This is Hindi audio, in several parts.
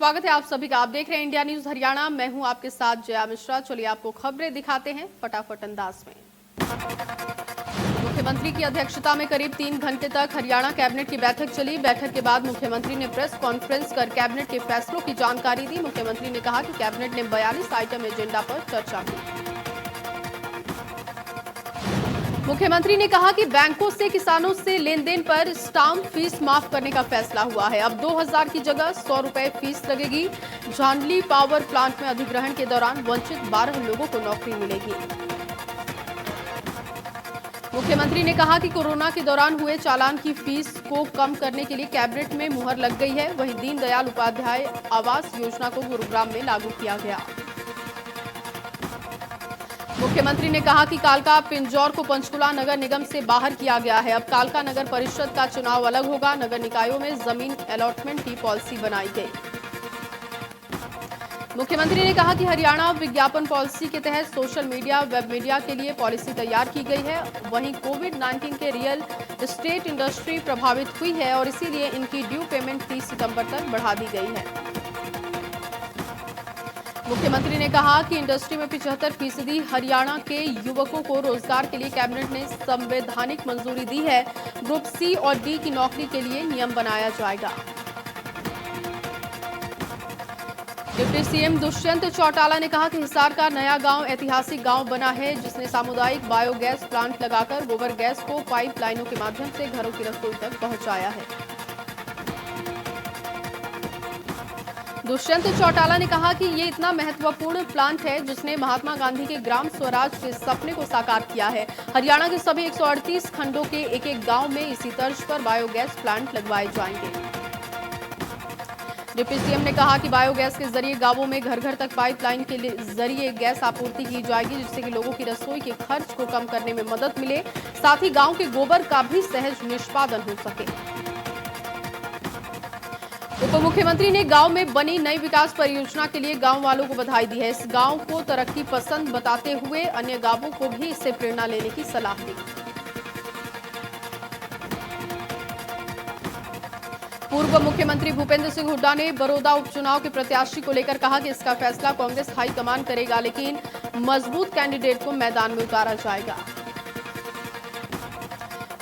स्वागत है आप सभी का। आप देख रहे हैं इंडिया न्यूज हरियाणा। मैं हूं आपके साथ जया मिश्रा। चलिए आपको खबरें दिखाते हैं फटाफट अंदाज में। मुख्यमंत्री की अध्यक्षता में करीब 3 घंटे तक हरियाणा कैबिनेट की बैठक चली। बैठक के बाद मुख्यमंत्री ने प्रेस कॉन्फ्रेंस कर कैबिनेट के फैसलों की जानकारी दी। मुख्यमंत्री ने कहा कि कैबिनेट ने 42 आइटम एजेंडा पर चर्चा की। मुख्यमंत्री ने कहा कि बैंकों से किसानों से लेन देन पर स्टाम्प फीस माफ करने का फैसला हुआ है। अब 2000 की जगह 100 रुपए फीस लगेगी। झांडली पावर प्लांट में अधिग्रहण के दौरान वंचित 12 लोगों को नौकरी मिलेगी। मुख्यमंत्री ने कहा कि कोरोना के दौरान हुए चालान की फीस को कम करने के लिए कैबिनेट में मुहर लग गई है। वहीं दीनदयाल उपाध्याय आवास योजना को गुरुग्राम में लागू किया गया। मुख्यमंत्री ने कहा कि कालका पिंजौर को पंचकुला नगर निगम से बाहर किया गया है। अब कालका नगर परिषद का चुनाव अलग होगा। नगर निकायों में जमीन अलॉटमेंट की पॉलिसी बनाई गई। मुख्यमंत्री ने कहा कि हरियाणा विज्ञापन पॉलिसी के तहत सोशल मीडिया, वेब मीडिया के लिए पॉलिसी तैयार की गई है। वहीं कोविड-19 के रियल एस्टेट इंडस्ट्री प्रभावित हुई है और इसीलिए इनकी ड्यू पेमेंट 30 सितंबर तक बढ़ा दी गई है। मुख्यमंत्री ने कहा कि इंडस्ट्री में 75% हरियाणा के युवकों को रोजगार के लिए कैबिनेट ने संवैधानिक मंजूरी दी है। ग्रुप सी और डी की नौकरी के लिए नियम बनाया जाएगा। डिप्टी सीएम दुष्यंत चौटाला ने कहा कि हिसार का नया गांव ऐतिहासिक गांव बना है, जिसने सामुदायिक बायोगैस प्लांट लगाकर गोबर गैस को पाइप लाइनों के माध्यम से घरों की रसोई तक पहुंचाया है। दुष्यंत चौटाला ने कहा कि ये इतना महत्वपूर्ण प्लांट है जिसने महात्मा गांधी के ग्राम स्वराज के सपने को साकार किया है। हरियाणा के सभी 138 खंडों के एक गांव में इसी तर्ज पर बायोगैस प्लांट लगवाए जाएंगे। डिप्टी सीएम ने कहा कि बायोगैस के जरिए गांवों में घर घर तक पाइपलाइन के जरिए गैस आपूर्ति की जाएगी, जिससे कि लोगों की रसोई के खर्च को कम करने में मदद मिले, साथ ही गांव के गोबर का भी सहज निष्पादन हो सके। उप मुख्यमंत्री ने गांव में बनी नई विकास परियोजना के लिए गांव वालों को बधाई दी है। इस गांव को तरक्की पसंद बताते हुए अन्य गांवों को भी इससे प्रेरणा लेने की सलाह दी। पूर्व मुख्यमंत्री भूपेंद्र सिंह हुड्डा ने बड़ौदा उपचुनाव के प्रत्याशी को लेकर कहा कि इसका फैसला कांग्रेस हाईकमान करेगा, लेकिन मजबूत कैंडिडेट को मैदान में उतारा जाएगा।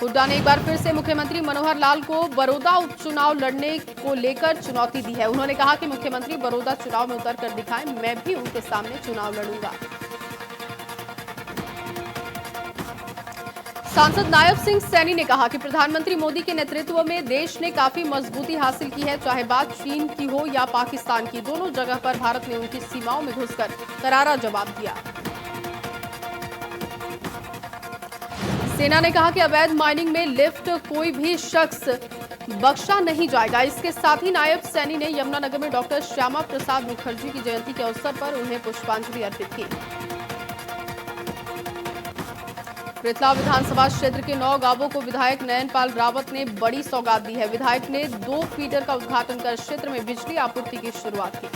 हुड्डा ने एक बार फिर से मुख्यमंत्री मनोहर लाल को बड़ौदा उपचुनाव लड़ने को लेकर चुनौती दी है। उन्होंने कहा कि मुख्यमंत्री बड़ौदा चुनाव में उतरकर दिखाएं, मैं भी उनके सामने चुनाव लड़ूंगा। सांसद नायब सिंह सैनी ने कहा कि प्रधानमंत्री मोदी के नेतृत्व में देश ने काफी मजबूती हासिल की है। चाहे बात चीन की हो या पाकिस्तान की, दोनों जगह पर भारत ने उनकी सीमाओं में घुसकर करारा जवाब दिया। सेना ने कहा कि अवैध माइनिंग में लिफ्ट कोई भी शख्स बख्शा नहीं जाएगा। इसके साथ ही नायब सैनी ने यमुनानगर में डॉक्टर श्यामा प्रसाद मुखर्जी की जयंती के अवसर पर उन्हें पुष्पांजलि अर्पित की। पृथला विधानसभा क्षेत्र के 9 गांवों को विधायक नयनपाल रावत ने बड़ी सौगात दी है। विधायक ने 2 फीडर का उद्घाटन कर क्षेत्र में बिजली आपूर्ति की शुरुआत की।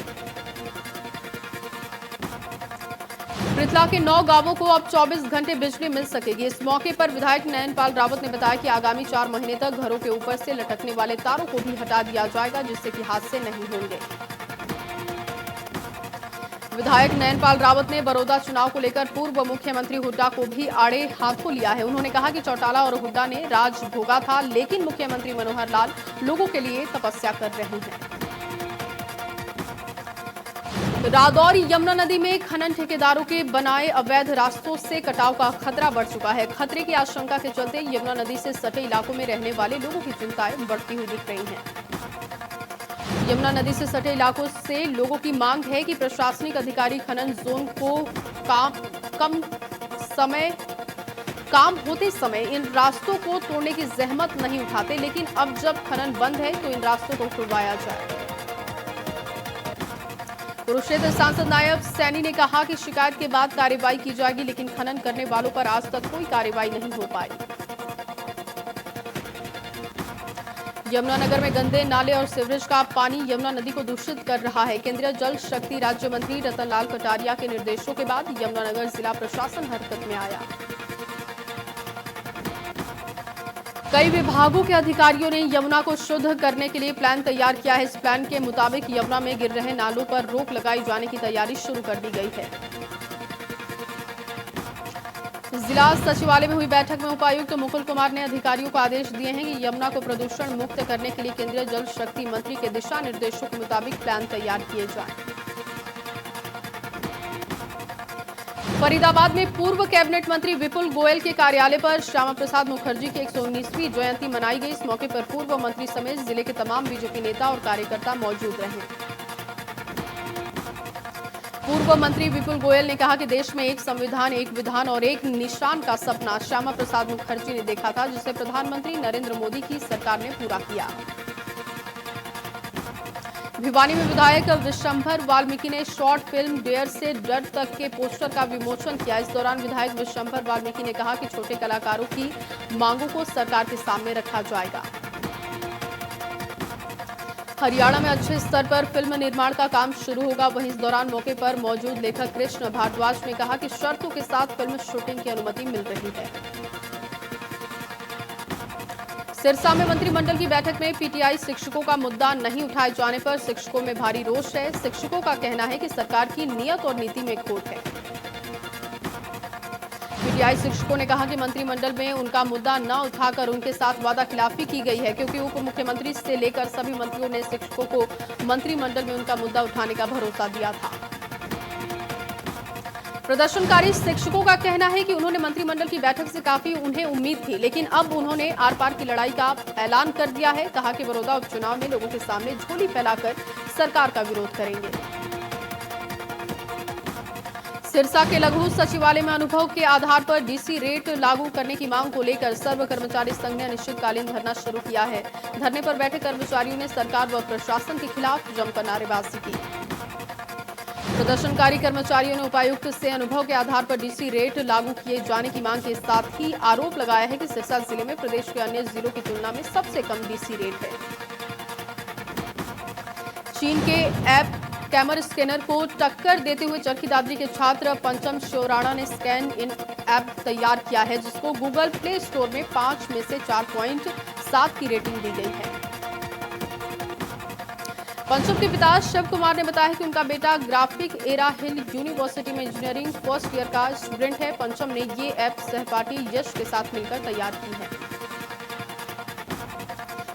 पृथला के 9 गांवों को अब 24 घंटे बिजली मिल सकेगी। इस मौके पर विधायक नयनपाल रावत ने बताया कि आगामी 4 महीने तक घरों के ऊपर से लटकने वाले तारों को भी हटा दिया जाएगा, जिससे कि हादसे नहीं होंगे। विधायक नयनपाल रावत ने बड़ौदा चुनाव को लेकर पूर्व मुख्यमंत्री हुड्डा को भी आड़े हाथों लिया है। उन्होंने कहा कि चौटाला और हुड्डा ने राज भोगा था, लेकिन मुख्यमंत्री मनोहर लाल लोगों के लिए तपस्या कर रहे हैं। रादौर यमुना नदी में खनन ठेकेदारों के बनाए अवैध रास्तों से कटाव का खतरा बढ़ चुका है। खतरे की आशंका के चलते यमुना नदी से सटे इलाकों में रहने वाले लोगों की चिंताएं बढ़ती हुई दिख रही हैं। यमुना नदी से सटे इलाकों से लोगों की मांग है कि प्रशासनिक अधिकारी खनन जोन को काम होते समय इन रास्तों को तोड़ने की जहमत नहीं उठाते, लेकिन अब जब खनन बंद है तो इन रास्तों को खुलवाया जाए। कुरुक्षेत्र सांसद नायब सैनी ने कहा कि शिकायत के बाद कार्रवाई की जाएगी, लेकिन खनन करने वालों पर आज तक कोई कार्रवाई नहीं हो पाई। यमुनानगर में गंदे नाले और सीवरेज का पानी यमुना नदी को दूषित कर रहा है। केंद्रीय जल शक्ति राज्य मंत्री रतनलाल कटारिया के निर्देशों के बाद यमुनानगर जिला प्रशासन हरकत में आया। कई विभागों के अधिकारियों ने यमुना को शुद्ध करने के लिए प्लान तैयार किया है। इस प्लान के मुताबिक यमुना में गिर रहे नालों पर रोक लगाई जाने की तैयारी शुरू कर दी गई है। जिला सचिवालय में हुई बैठक में उपायुक्त मुकुल कुमार ने अधिकारियों को आदेश दिए हैं कि यमुना को प्रदूषण मुक्त करने के लिए केंद्रीय जल शक्ति मंत्री के दिशा निर्देशों के मुताबिक प्लान तैयार किए जाएं। फरीदाबाद में पूर्व कैबिनेट मंत्री विपुल गोयल के कार्यालय पर श्यामा प्रसाद मुखर्जी की 119वीं जयंती मनाई गई। इस मौके पर पूर्व मंत्री समेत जिले के तमाम बीजेपी नेता और कार्यकर्ता मौजूद रहे। पूर्व मंत्री विपुल गोयल ने कहा कि देश में एक संविधान, एक विधान और एक निशान का सपना श्यामा प्रसाद मुखर्जी ने देखा था, जिसे प्रधानमंत्री नरेंद्र मोदी की सरकार ने पूरा किया। भिवानी में विधायक विशंभर वाल्मीकि ने शॉर्ट फिल्म डेयर से डर तक के पोस्टर का विमोचन किया। इस दौरान विधायक विशंभर वाल्मीकि ने कहा कि छोटे कलाकारों की मांगों को सरकार के सामने रखा जाएगा। हरियाणा में अच्छे स्तर पर फिल्म निर्माण का काम शुरू होगा। वहीं इस दौरान मौके पर मौजूद लेखक कृष्ण भारद्वाज ने कहा कि शर्तों के साथ फिल्म शूटिंग की अनुमति मिल रही है। सिरसा में मंत्रिमंडल की बैठक में पीटीआई शिक्षकों का मुद्दा नहीं उठाए जाने पर शिक्षकों में भारी रोष है। शिक्षकों का कहना है कि सरकार की नीयत और नीति में खोट है। पीटीआई शिक्षकों ने कहा कि मंत्रिमंडल में उनका मुद्दा न उठाकर उनके साथ वादाखिलाफी की गई है, क्योंकि उप मुख्यमंत्री से लेकर सभी मंत्रियों ने शिक्षकों को मंत्रिमंडल में उनका मुद्दा उठाने का भरोसा दिया था। प्रदर्शनकारी शिक्षकों का कहना है कि उन्होंने मंत्रिमंडल की बैठक से काफी उन्हें उम्मीद थी, लेकिन अब उन्होंने आर पार की लड़ाई का ऐलान कर दिया है। कहा कि बड़ौदा उपचुनाव में लोगों के सामने झोली फैलाकर सरकार का विरोध करेंगे। सिरसा के लघु सचिवालय में अनुभव के आधार पर डीसी रेट लागू करने की मांग को लेकर सर्व कर्मचारी संघ ने अनिश्चितकालीन धरना शुरू किया है। धरने पर बैठे कर्मचारियों ने सरकार व प्रशासन के खिलाफ जमकर नारेबाजी की। प्रदर्शनकारी कर्मचारियों ने उपायुक्त से अनुभव के आधार पर डीसी रेट लागू किए जाने की मांग के साथ ही आरोप लगाया है कि सिरसा जिले में प्रदेश के अन्य जिलों की तुलना में सबसे कम डीसी रेट है। चीन के ऐप कैमर स्कैनर को टक्कर देते हुए चरखी दादरी के छात्र पंचम शिवराणा ने स्कैन इन ऐप तैयार किया है, जिसको गूगल प्ले स्टोर में 5 में से 4.7 की रेटिंग दी गई है। पंचम के पिता शिव कुमार ने बताया कि उनका बेटा ग्राफिक एरा हिल यूनिवर्सिटी में इंजीनियरिंग फर्स्ट ईयर का स्टूडेंट है। पंचम ने ये ऐप सहपाठी यश के साथ मिलकर तैयार की है।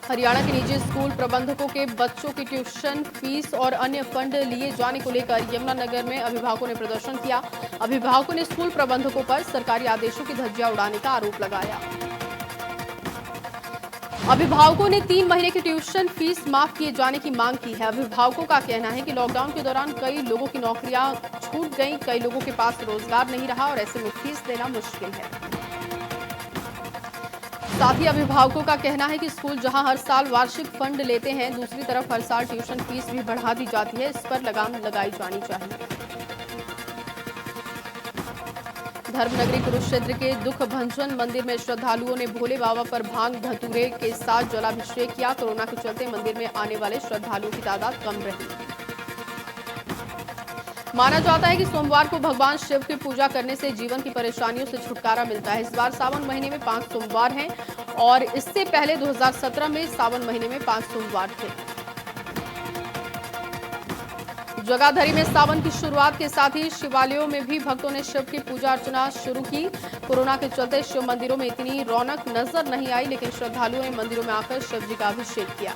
हरियाणा के निजी स्कूल प्रबंधकों के बच्चों की ट्यूशन फीस और अन्य फंड लिए जाने को लेकर यमुनानगर में अभिभावकों ने प्रदर्शन किया। अभिभावकों ने स्कूल प्रबंधकों पर सरकारी आदेशों की धज्जियां उड़ाने का आरोप लगाया। अभिभावकों ने 3 महीने की ट्यूशन फीस माफ किए जाने की मांग की है। अभिभावकों का कहना है कि लॉकडाउन के दौरान कई लोगों की नौकरियां छूट गईं, कई लोगों के पास रोजगार नहीं रहा और ऐसे में फीस देना मुश्किल है। साथ ही अभिभावकों का कहना है कि स्कूल जहां हर साल वार्षिक फंड लेते हैं, दूसरी तरफ हर साल ट्यूशन फीस भी बढ़ा दी जाती है। इस पर लगाम लगाई जानी चाहिए। धर्मनगरी कुरुक्षेत्र के दुख भंजन मंदिर में श्रद्धालुओं ने भोले बाबा पर भांग धतूरे के साथ जलाभिषेक किया। कोरोना के चलते मंदिर में आने वाले श्रद्धालुओं की तादाद कम रही। माना जाता है कि सोमवार को भगवान शिव की पूजा करने से जीवन की परेशानियों से छुटकारा मिलता है। इस बार सावन महीने में 5 सोमवार हैं और इससे पहले 2017 में सावन महीने में 5 सोमवार थे। जगाधरी में सावन की शुरुआत के साथ ही शिवालयों में भी भक्तों ने शिव की पूजा अर्चना शुरू की। कोरोना के चलते शिव मंदिरों में इतनी रौनक नजर नहीं आई, लेकिन श्रद्धालुओं ने मंदिरों में आकर शिव जी का अभिषेक किया।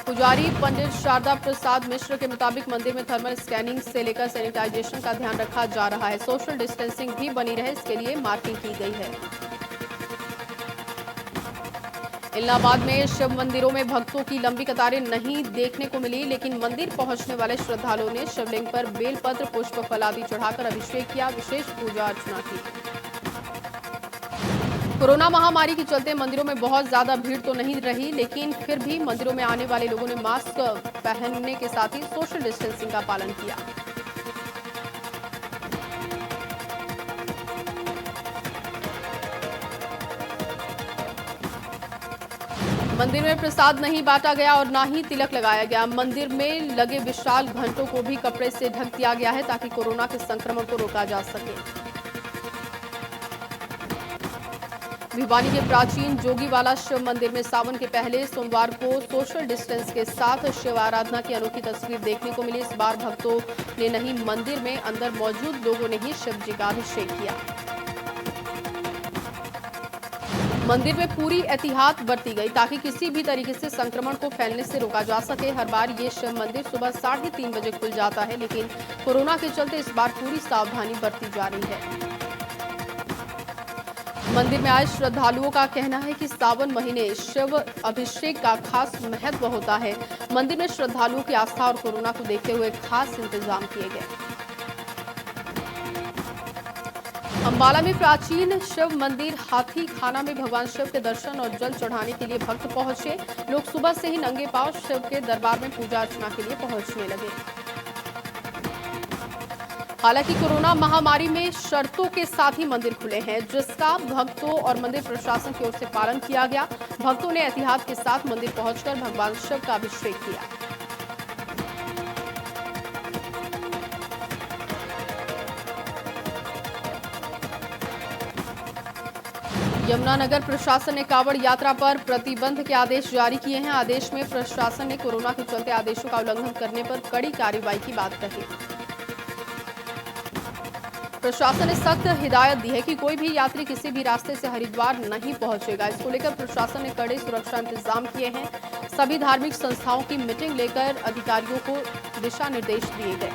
पुजारी पंडित शारदा प्रसाद मिश्र के मुताबिक मंदिर में थर्मल स्कैनिंग से लेकर सैनिटाइजेशन का ध्यान रखा जा रहा है। सोशल डिस्टेंसिंग भी बनी रहे, इसके लिए मार्किंग की गई है। इलाहाबाद में शिव मंदिरों में भक्तों की लंबी कतारें नहीं देखने को मिली, लेकिन मंदिर पहुंचने वाले श्रद्धालुओं ने शिवलिंग पर बेलपत्र, पुष्प, फल आदि चढ़ाकर अभिषेक किया, विशेष पूजा अर्चना की। कोरोना महामारी के चलते मंदिरों में बहुत ज्यादा भीड़ तो नहीं रही, लेकिन फिर भी मंदिरों में आने वाले लोगों ने मास्क पहनने के साथ ही सोशल डिस्टेंसिंग का पालन किया। मंदिर में प्रसाद नहीं बांटा गया और ना ही तिलक लगाया गया। मंदिर में लगे विशाल घंटों को भी कपड़े से ढक दिया गया है ताकि कोरोना के संक्रमण को रोका जा सके। भिवानी के प्राचीन जोगीवाला शिव मंदिर में सावन के पहले सोमवार को सोशल डिस्टेंस के साथ शिव आराधना की अनोखी तस्वीर देखने को मिली। इस बार भक्तों ने नहीं, मंदिर में अंदर मौजूद लोगों ने ही शिव जी का अभिषेक किया। मंदिर में पूरी एहतियात बरती गई ताकि किसी भी तरीके से संक्रमण को फैलने से रोका जा सके। हर बार ये शिव मंदिर सुबह 3:30 बजे खुल जाता है, लेकिन कोरोना के चलते इस बार पूरी सावधानी बरती जा रही है। मंदिर में आए श्रद्धालुओं का कहना है कि सावन महीने शिव अभिषेक का खास महत्व होता है। मंदिर में श्रद्धालुओं की आस्था और कोरोना को देखते हुए खास इंतजाम किए गए। अंबाला में प्राचीन शिव मंदिर हाथी खाना में भगवान शिव के दर्शन और जल चढ़ाने के लिए भक्त पहुंचे। लोग सुबह से ही नंगे पांव शिव के दरबार में पूजा अर्चना के लिए पहुंचने लगे। हालांकि कोरोना महामारी में शर्तों के साथ ही मंदिर खुले हैं, जिसका भक्तों और मंदिर प्रशासन की ओर से पालन किया गया। भक्तों ने एहतियात के साथ मंदिर पहुंचकर भगवान शिव का अभिषेक किया। यमुनानगर प्रशासन ने कांवड़ यात्रा पर प्रतिबंध के आदेश जारी किए हैं। आदेश में प्रशासन ने कोरोना के चलते आदेशों का उल्लंघन करने पर कड़ी कार्रवाई की बात कही। प्रशासन ने सख्त हिदायत दी है कि कोई भी यात्री किसी भी रास्ते से हरिद्वार नहीं पहुंचेगा। इसको लेकर प्रशासन ने कड़े सुरक्षा इंतजाम किए हैं। सभी धार्मिक संस्थाओं की मीटिंग लेकर अधिकारियों को दिशा निर्देश दिए गए।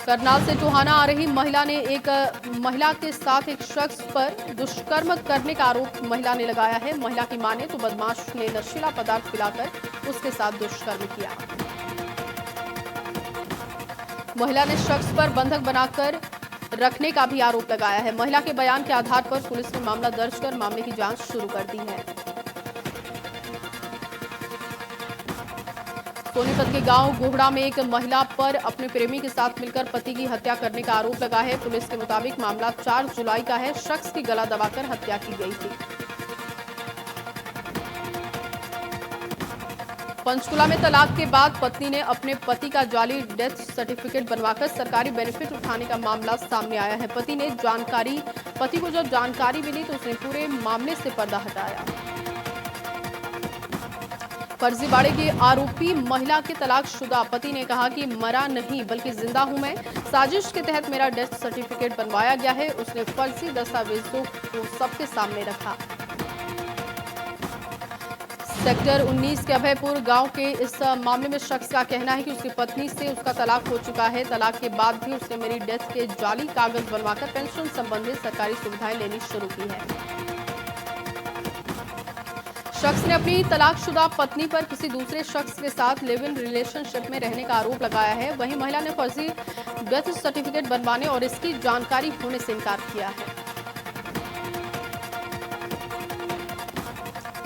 करनाल से टोहाना आ रही महिला ने एक महिला के साथ एक शख्स पर दुष्कर्म करने का आरोप महिला ने लगाया है। महिला की माने तो बदमाश ने नशीला पदार्थ पिलाकर उसके साथ दुष्कर्म किया। महिला ने शख्स पर बंधक बनाकर रखने का भी आरोप लगाया है। महिला के बयान के आधार पर पुलिस ने मामला दर्ज कर मामले की जांच शुरू कर दी है। सोनीपत के गांव गोहड़ा में एक महिला पर अपने प्रेमी के साथ मिलकर पति की हत्या करने का आरोप लगा है। पुलिस के मुताबिक मामला 4 जुलाई का है। शख्स की गला दबाकर हत्या की गई थी। पंचकुला में तलाक के बाद पत्नी ने अपने पति का जाली डेथ सर्टिफिकेट बनवाकर सरकारी बेनिफिट उठाने का मामला सामने आया है। पति को जब जानकारी मिली तो उसने पूरे मामले से पर्दा हटाया। फर्जीवाड़े के आरोपी महिला के तलाकशुदा पति ने कहा कि मरा नहीं बल्कि जिंदा हूं मैं। साजिश के तहत मेरा डेथ सर्टिफिकेट बनवाया गया है। उसने फर्जी दस्तावेजों को सबके सामने रखा। सेक्टर 19 के अभयपुर गांव के इस मामले में शख्स का कहना है कि उसकी पत्नी से उसका तलाक हो चुका है। तलाक के बाद भी उसने मेरी डेथ के जाली कागज बनवाकर पेंशन संबंधित सरकारी सुविधाएं लेनी शुरू की है। शख्स ने अपनी तलाकशुदा पत्नी पर किसी दूसरे शख्स के साथ लिव इन रिलेशनशिप में रहने का आरोप लगाया है। वहीं महिला ने फर्जी डेथ सर्टिफिकेट बनवाने और इसकी जानकारी होने से इनकार किया है।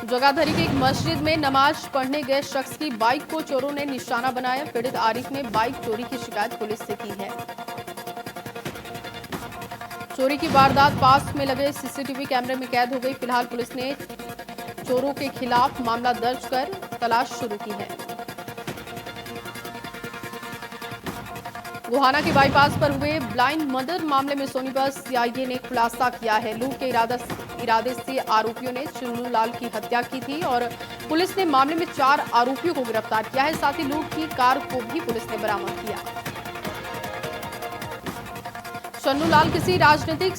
जगाधरी की एक मस्जिद में नमाज पढ़ने गए शख्स की बाइक को चोरों ने निशाना बनाया। पीड़ित आरिफ ने बाइक चोरी की शिकायत पुलिस से की है। चोरी की वारदात पास में लगे सीसीटीवी कैमरे में कैद हो गई। फिलहाल पुलिस ने चोरों के खिलाफ मामला दर्ज कर तलाश शुरू की है। गोहाना के बाईपास पर हुए ब्लाइंड मर्डर मामले में सोनीपत सीआईए ने खुलासा किया है। लूट के इरादे से आरोपियों ने चुन्नू लाल की हत्या की थी और पुलिस ने मामले में 4 आरोपियों को गिरफ्तार किया है। साथ ही लूट की कार को भी पुलिस ने बरामद किया। चन्नू लाल किसी राजनीतिक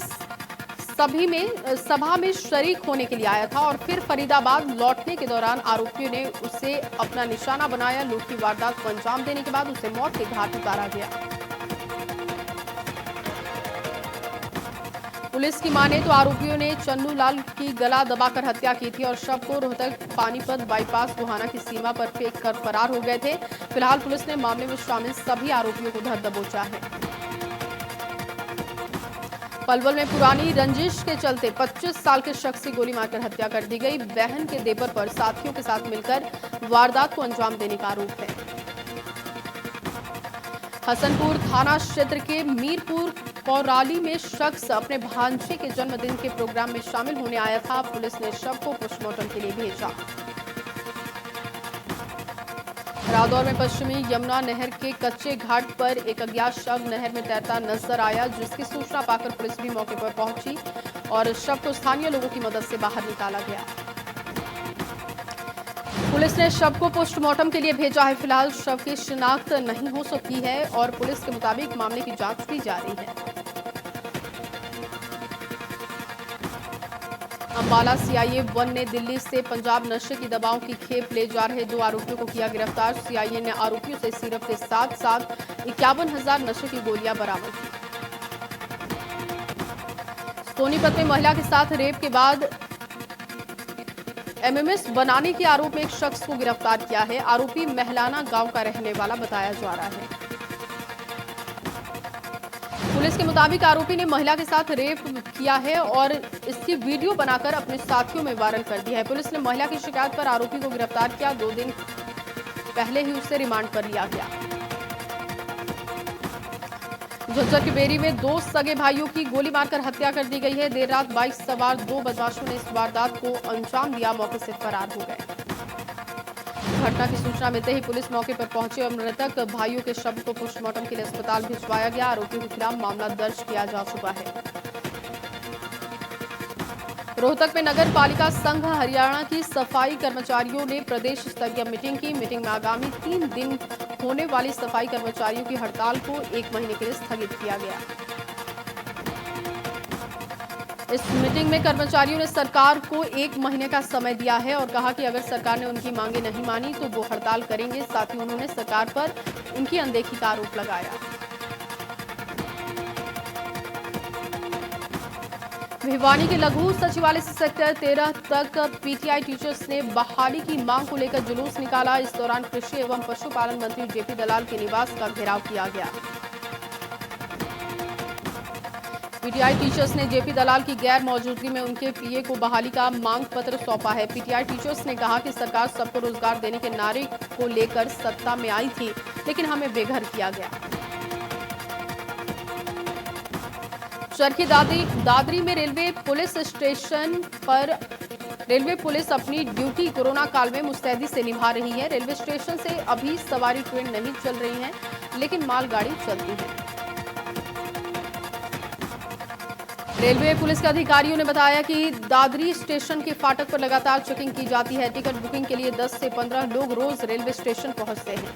सभा में शरीक होने के लिए आया था और फिर फरीदाबाद लौटने के दौरान आरोपियों ने उसे अपना निशाना बनाया। लूट की वारदात को अंजाम देने के बाद उसे मौत के घाट उतारा गया। पुलिस की माने तो आरोपियों ने चन्नू लाल की गला दबाकर हत्या की थी और शव को रोहतक पानीपत बाईपास गोहाना की सीमा पर फेंक कर फरार हो गए थे। फिलहाल पुलिस ने मामले में शामिल सभी आरोपियों को धर दबोचा है। पलवल में पुरानी रंजिश के चलते 25 साल के शख्स की गोली मारकर हत्या कर दी गई। बहन के देवर पर साथियों के साथ मिलकर वारदात को अंजाम देने का आरोप है। हसनपुर थाना क्षेत्र के मीरपुर कौराली में शख्स अपने भांजे के जन्मदिन के प्रोग्राम में शामिल होने आया था। पुलिस ने शव को पोस्टमार्टम के लिए भेजा। रादौर में पश्चिमी यमुना नहर के कच्चे घाट पर एक अज्ञात शव नहर में तैरता नजर आया, जिसकी सूचना पाकर पुलिस भी मौके पर पहुंची और शव को स्थानीय लोगों की मदद से बाहर निकाला गया। पुलिस ने शव को पोस्टमार्टम के लिए भेजा है। फिलहाल शव की शिनाख्त नहीं हो सकी है और पुलिस के मुताबिक मामले की जांच की जा रही है। अंबाला सीआईए 1 ने दिल्ली से पंजाब नशे की दवाओं की खेप ले जा रहे 2 आरोपियों को किया गिरफ्तार। सीआईए ने आरोपियों से सिरप के साथ साथ 51,000 नशे की गोलियां बरामद की। सोनीपत में महिला के साथ रेप के बाद एमएमएस बनाने के आरोप में एक शख्स को गिरफ्तार किया है। आरोपी महलाना गांव का रहने वाला बताया जा रहा है। पुलिस के मुताबिक आरोपी ने महिला के साथ रेप किया है और इसकी वीडियो बनाकर अपने साथियों में वायरल कर दिया है। पुलिस ने महिला की शिकायत पर आरोपी को गिरफ्तार किया। 2 दिन पहले ही उसे रिमांड पर लिया गया। झज्जर के बेरी में 2 सगे भाइयों की गोली मारकर हत्या कर दी गई है। देर रात बाइक सवार 2 बदमाशों ने इस वारदात को अंजाम दिया, मौके से फरार हो गए। घटना की सूचना मिलते ही पुलिस मौके पर पहुंची और मृतक भाइयों के शव को पोस्टमार्टम के लिए अस्पताल भिजवाया गया। आरोपियों के खिलाफ मामला दर्ज किया जा चुका है। रोहतक में नगर पालिका संघ हरियाणा की सफाई कर्मचारियों ने प्रदेश स्तरीय मीटिंग की। मीटिंग में आगामी 3 दिन होने वाली सफाई कर्मचारियों की हड़ताल को 1 महीने के लिए स्थगित किया गया। इस मीटिंग में कर्मचारियों ने सरकार को 1 महीने का समय दिया है और कहा कि अगर सरकार ने उनकी मांगे नहीं मानी तो वो हड़ताल करेंगे। साथ ही उन्होंने सरकार पर उनकी अनदेखी का आरोप लगाया। भिवानी के लघु सचिवालय से सेक्टर 13 तक पीटीआई टीचर्स ने बहाली की मांग को लेकर जुलूस निकाला। इस दौरान कृषि एवं पशुपालन मंत्री जेपी दलाल के निवास का घेराव किया गया। पीटीआई टीचर्स ने जेपी दलाल की गैर मौजूदगी में उनके पीए को बहाली का मांग पत्र सौंपा है। पीटीआई टीचर्स ने कहा कि सरकार सबको रोजगार देने के नारे को लेकर सत्ता में आई थी, लेकिन हमें बेघर किया गया। चरखी दादरी में रेलवे पुलिस स्टेशन पर रेलवे पुलिस अपनी ड्यूटी कोरोना काल में मुस्तैदी से निभा रही है। रेलवे स्टेशन से अभी सवारी ट्रेन नहीं चल रही है, लेकिन मालगाड़ी चलती है। रेलवे पुलिस के अधिकारियों ने बताया कि दादरी स्टेशन के फाटक पर लगातार चेकिंग की जाती है। टिकट बुकिंग के लिए 10 से 15 लोग रोज रेलवे स्टेशन पहुंचते हैं।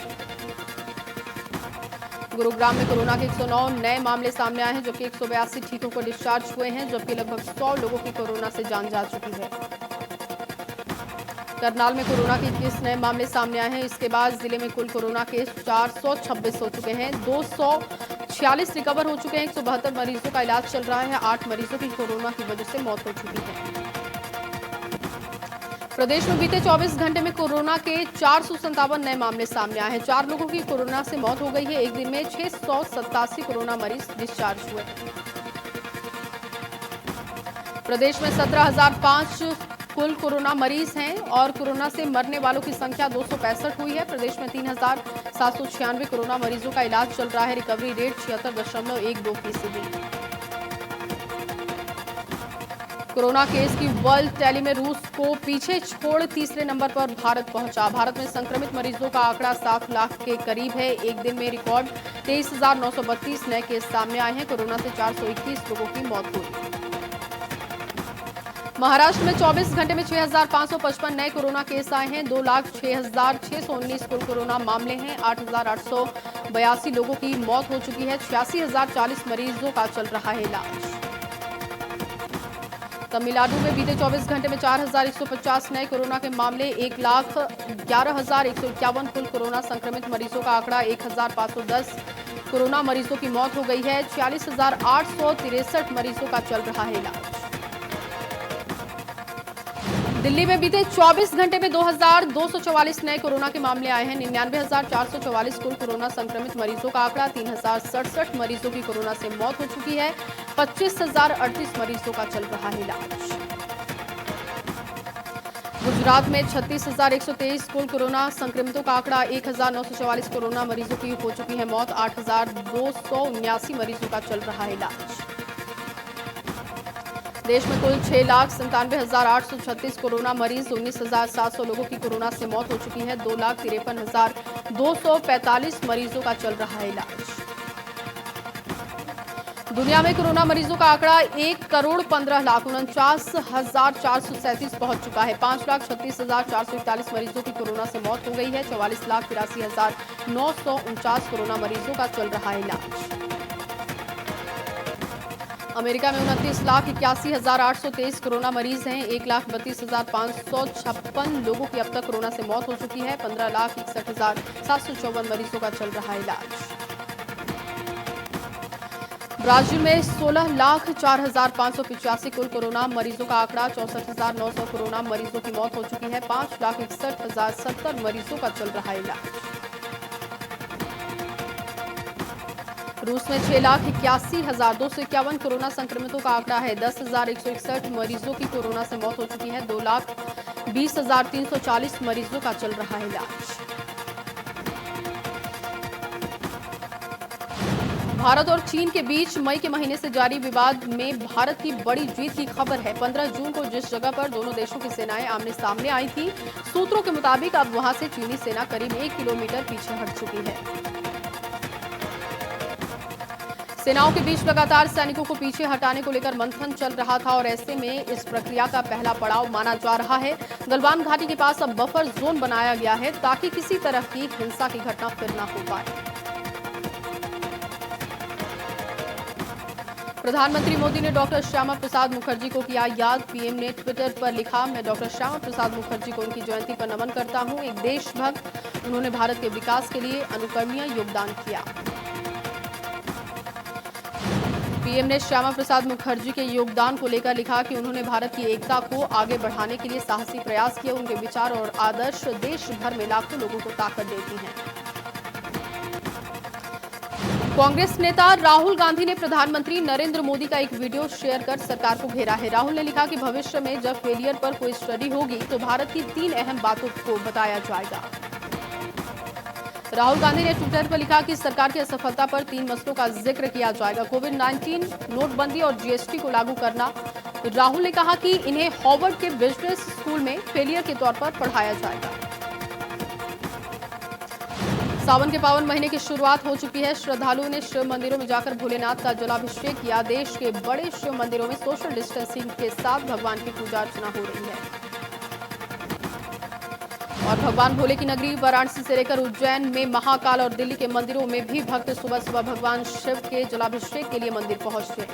गुरुग्राम में कोरोना के 109 नए मामले सामने आए हैं, जबकि 182 ठीक होकर डिस्चार्ज हुए हैं, जबकि लगभग 100 लोगों की कोरोना से जान जा चुकी है। करनाल में कोरोना के 21 नए मामले सामने आए हैं। इसके बाद जिले में कुल कोरोना के 426 हो चुके हैं। 246 रिकवर हो चुके हैं। 172 मरीजों का इलाज चल रहा है। 8 मरीजों की कोरोना की वजह से मौत हो चुकी है। प्रदेश में बीते 24 घंटे में कोरोना के 457 नए मामले सामने आए हैं। 4 लोगों की कोरोना से मौत हो गई है। एक दिन में 687 कोरोना मरीज डिस्चार्ज हुए। प्रदेश में 17,005 कुल कोरोना मरीज हैं और कोरोना से मरने वालों की संख्या 265 हुई है। प्रदेश में 3,796 कोरोना मरीजों का इलाज चल रहा है। Recovery rate 76.12%। कोरोना केस की वर्ल्ड टैली में रूस को पीछे छोड़ तीसरे नंबर पर भारत पहुंचा। भारत में संक्रमित मरीजों का आंकड़ा 7 लाख के करीब है। एक दिन में रिकॉर्ड 23,932 नए केस सामने आए हैं। कोरोना से 421 लोगों की मौत हुई। महाराष्ट्र में 24 घंटे में 6,555 नए कोरोना केस आए हैं। 2,06,619 कुल कोरोना मामले हैं। 8,882 लोगों की मौत हो चुकी है। 86,040 मरीजों का चल रहा है इलाज। तमिलनाडु में बीते 24 घंटे में 4,150 नए कोरोना के मामले। 1,11,151 कुल कोरोना संक्रमित मरीजों का आंकड़ा। 1,510 कोरोना मरीजों की मौत हो गई है। 46,863 मरीजों का चल रहा है इलाज। दिल्ली में बीते 24 घंटे में 2,244 नए कोरोना के मामले आए हैं। 99,444 कुल कोरोना संक्रमित मरीजों का आंकड़ा। 3,067 मरीजों की कोरोना से मौत हो चुकी है। 25,038 मरीजों का चल रहा है इलाज। गुजरात में 36,123 कुल कोरोना संक्रमितों का आंकड़ा। 1,944 कोरोना मरीजों की हो चुकी है मौत। 8,279 मरीजों का चल रहा है इलाज। देश में कुल 6,97,836 कोरोना मरीज। 19,700 लोगों की कोरोना से मौत हो चुकी है। 2,53,000 245 मरीजों का चल रहा है इलाज। दुनिया में कोरोना मरीजों का आंकड़ा 1,15,49,437 पहुंच चुका है। 5,36,441 मरीजों की कोरोना से मौत हो गई है। 44,83,949 कोरोना मरीजों का चल रहा है इलाज। अमेरिका में 29,81,823 कोरोना मरीज हैं। 1,32,556 लोगों की अब तक कोरोना से मौत हो चुकी है। 15,61,754 मरीजों का चल रहा है इलाज। ब्राजील में 16,04,585 कुल कोरोना मरीजों का आंकड़ा। 64,900 कोरोना मरीजों की मौत हो चुकी है। 5,61,070 मरीजों का चल रहा है इलाज। रूस में 6,81,251 कोरोना संक्रमितों का आंकड़ा है। 10,161 मरीजों की कोरोना से मौत हो चुकी है। 2,20,340 मरीजों का चल रहा है इलाज। भारत और चीन के बीच मई के महीने से जारी विवाद में भारत की बड़ी जीत की खबर है। 15 जून को जिस जगह पर दोनों देशों की सेनाएं आमने सामने आई थी, सूत्रों के मुताबिक अब वहां से चीनी सेना करीब 1 किलोमीटर पीछे हट चुकी है। सेनाओं के बीच लगातार सैनिकों को पीछे हटाने को लेकर मंथन चल रहा था और ऐसे में इस प्रक्रिया का पहला पड़ाव माना जा रहा है। गलवान घाटी के पास अब बफर जोन बनाया गया है ताकि किसी तरह की हिंसा की घटना फिर न हो पाए। प्रधानमंत्री मोदी ने डॉक्टर श्यामा प्रसाद मुखर्जी को किया याद। पीएम ने ट्विटर पर लिखा, मैं डॉक्टर श्यामा प्रसाद मुखर्जी को उनकी जयंती पर नमन करता हूं। एक देशभक्त, उन्होंने भारत के विकास के लिए अनुकरणीय योगदान किया। पीएम ने श्यामा प्रसाद मुखर्जी के योगदान को लेकर लिखा कि उन्होंने भारत की एकता को आगे बढ़ाने के लिए साहसी प्रयास किए। उनके विचार और आदर्श देश भर में लाखों लोगों को ताकत देती हैं। कांग्रेस नेता राहुल गांधी ने प्रधानमंत्री नरेंद्र मोदी का एक वीडियो शेयर कर सरकार को घेरा है। राहुल ने लिखा कि भविष्य में जब फेलियर पर कोई स्टडी होगी तो भारत की 3 अहम बातों को बताया जाएगा। राहुल गांधी ने ट्विटर पर लिखा कि सरकार की असफलता पर 3 मसलों का जिक्र किया जाएगा। कोविड-19, नोटबंदी और जीएसटी को लागू करना। राहुल ने कहा कि इन्हें हार्वर्ड के बिजनेस स्कूल में फेलियर के तौर पर पढ़ाया जाएगा। सावन के पावन महीने की शुरुआत हो चुकी है। श्रद्धालुओं ने शिव मंदिरों में जाकर भोलेनाथ का जलाभिषेक किया। देश के बड़े शिव मंदिरों में सोशल डिस्टेंसिंग के साथ भगवान की पूजा अर्चना हो रही है और भगवान भोले की नगरी वाराणसी से लेकर उज्जैन में महाकाल और दिल्ली के मंदिरों में भी भक्त सुबह सुबह भगवान शिव के जलाभिषेक के लिए मंदिर पहुंचे।